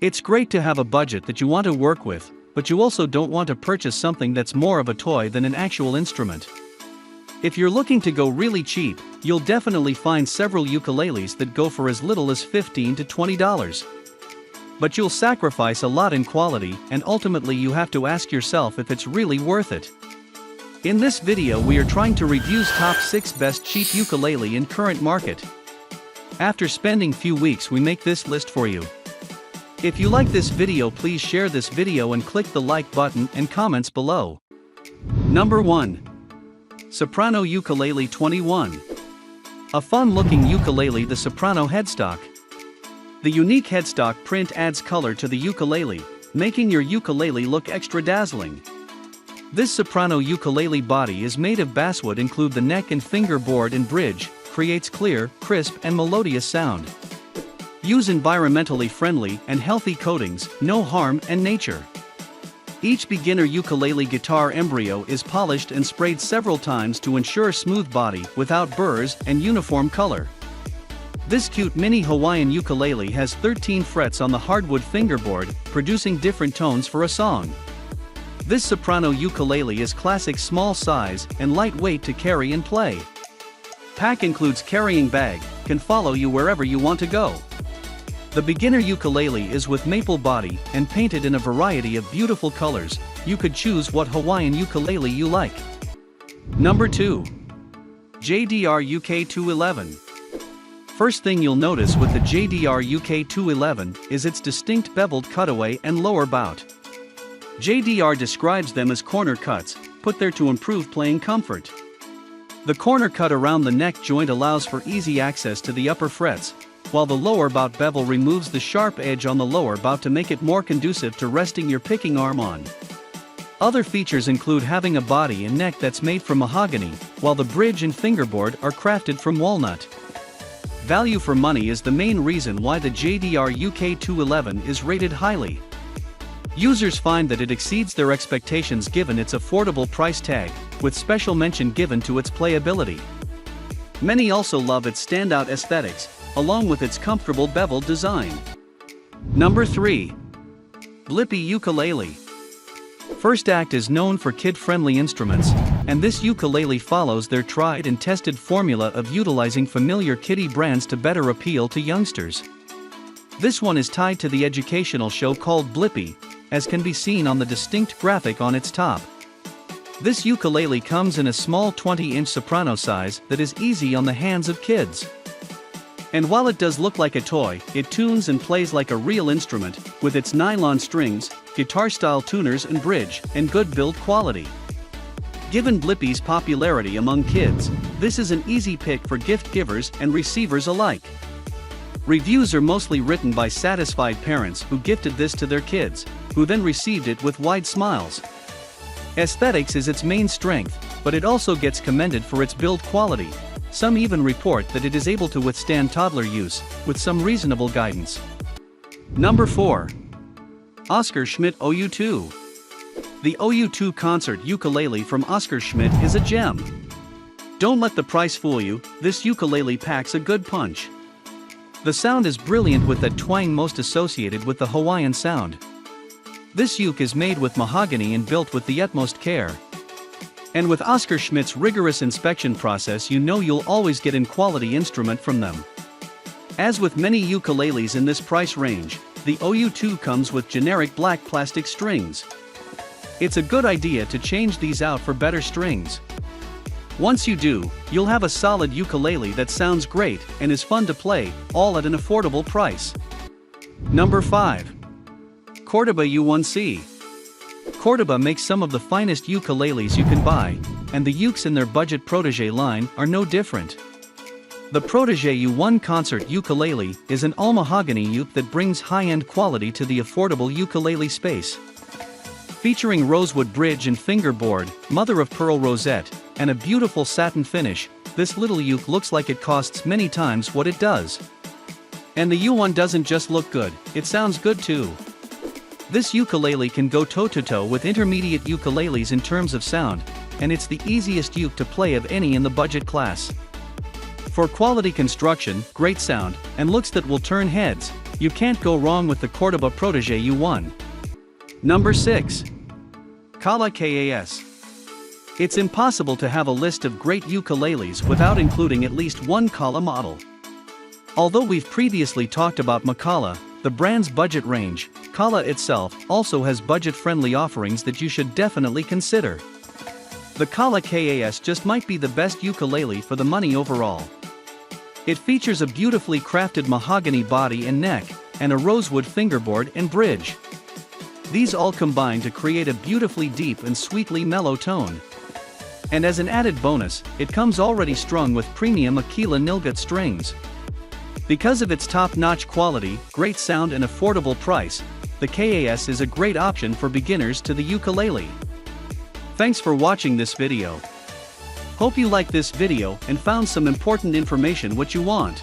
It's great to have a budget that you want to work with, but you also don't want to purchase something that's more of a toy than an actual instrument. If you're looking to go really cheap, you'll definitely find several ukuleles that go for as little as $15 to $20. But you'll sacrifice a lot in quality, and ultimately you have to ask yourself if it's really worth it. In this video we are trying to review top 6 best cheap ukulele in current market. After spending few weeks we make this list for you. If you like this video, please share this video and click the like button and comments below. Number 1. Soprano Ukulele 21. A fun-looking ukulele, the Soprano headstock. The unique headstock print adds color to the ukulele, making your ukulele look extra dazzling. This Soprano ukulele body is made of basswood, include the neck and fingerboard and bridge, creates clear, crisp and melodious sound. Use environmentally friendly and healthy coatings, no harm and nature. Each beginner ukulele guitar embryo is polished and sprayed several times to ensure smooth body without burrs and uniform color. This cute mini Hawaiian ukulele has 13 frets on the hardwood fingerboard, producing different tones for a song. This Soprano ukulele is classic small size and lightweight to carry and play. Pack includes carrying bag, can follow you wherever you want to go. The beginner ukulele is with maple body and painted in a variety of beautiful colors. You could choose what Hawaiian ukulele you like. Number 2. JDR UK211. First thing you'll notice with the JDR UK211 is its distinct beveled cutaway and lower bout. JDR describes them as corner cuts, put there to improve playing comfort. The corner cut around the neck joint allows for easy access to the upper frets, while the lower bout bevel removes the sharp edge on the lower bout to make it more conducive to resting your picking arm on. Other features include having a body and neck that's made from mahogany, while the bridge and fingerboard are crafted from walnut. Value for money is the main reason why the JDR UK211 is rated highly. Users find that it exceeds their expectations given its affordable price tag, with special mention given to its playability. Many also love its standout aesthetics, along with its comfortable beveled design. Number 3. Bippi Ukulele. First Act is known for kid-friendly instruments, and this ukulele follows their tried and tested formula of utilizing familiar kiddie brands to better appeal to youngsters. This one is tied to the educational show called Bippi, as can be seen on the distinct graphic on its top. This ukulele comes in a small 20-inch soprano size that is easy on the hands of kids. And while it does look like a toy, it tunes and plays like a real instrument, with its nylon strings, guitar-style tuners and bridge, and good build quality. Given Bippi's popularity among kids, this is an easy pick for gift givers and receivers alike. Reviews are mostly written by satisfied parents who gifted this to their kids, who then received it with wide smiles. Aesthetics is its main strength, but it also gets commended for its build quality. Some even report that it is able to withstand toddler use, with some reasonable guidance. Number 4. Oscar Schmidt U2. The U2 concert ukulele from Oscar Schmidt is a gem. Don't let the price fool you, this ukulele packs a good punch. The sound is brilliant with that twang most associated with the Hawaiian sound. This uke is made with mahogany and built with the utmost care. And with Oscar Schmidt's rigorous inspection process, you know you'll always get a quality instrument from them. As with many ukuleles in this price range, the U2 comes with generic black plastic strings. It's a good idea to change these out for better strings. Once you do, you'll have a solid ukulele that sounds great and is fun to play, all at an affordable price. Number 5. Cordoba U1C. Cordoba makes some of the finest ukuleles you can buy, and the ukes in their budget Protege line are no different. The Protege U1 concert ukulele is an all-mahogany uke that brings high-end quality to the affordable ukulele space. Featuring rosewood bridge and fingerboard, mother-of-pearl rosette, and a beautiful satin finish, this little uke looks like it costs many times what it does. And the U1 doesn't just look good, it sounds good too. This ukulele can go toe-to-toe with intermediate ukuleles in terms of sound, and it's the easiest uke to play of any in the budget class. For quality construction, great sound, and looks that will turn heads, You can't go wrong with the Cordoba Protege U1. Number 6. Kala KAS. It's impossible to have a list of great ukuleles without including at least one Kala model. Although we've previously talked about Makala, the brand's budget range, Kala itself also has budget-friendly offerings that you should definitely consider. The Kala KAS just might be the best ukulele for the money overall. It features a beautifully crafted mahogany body and neck, and a rosewood fingerboard and bridge. These all combine to create a beautifully deep and sweetly mellow tone. And as an added bonus, it comes already strung with premium Aquila Nilgut strings. Because of its top-notch quality, great sound and affordable price, the KAS is a great option for beginners to the ukulele. Thanks for watching this video. Hope you liked this video and found some important information what you want.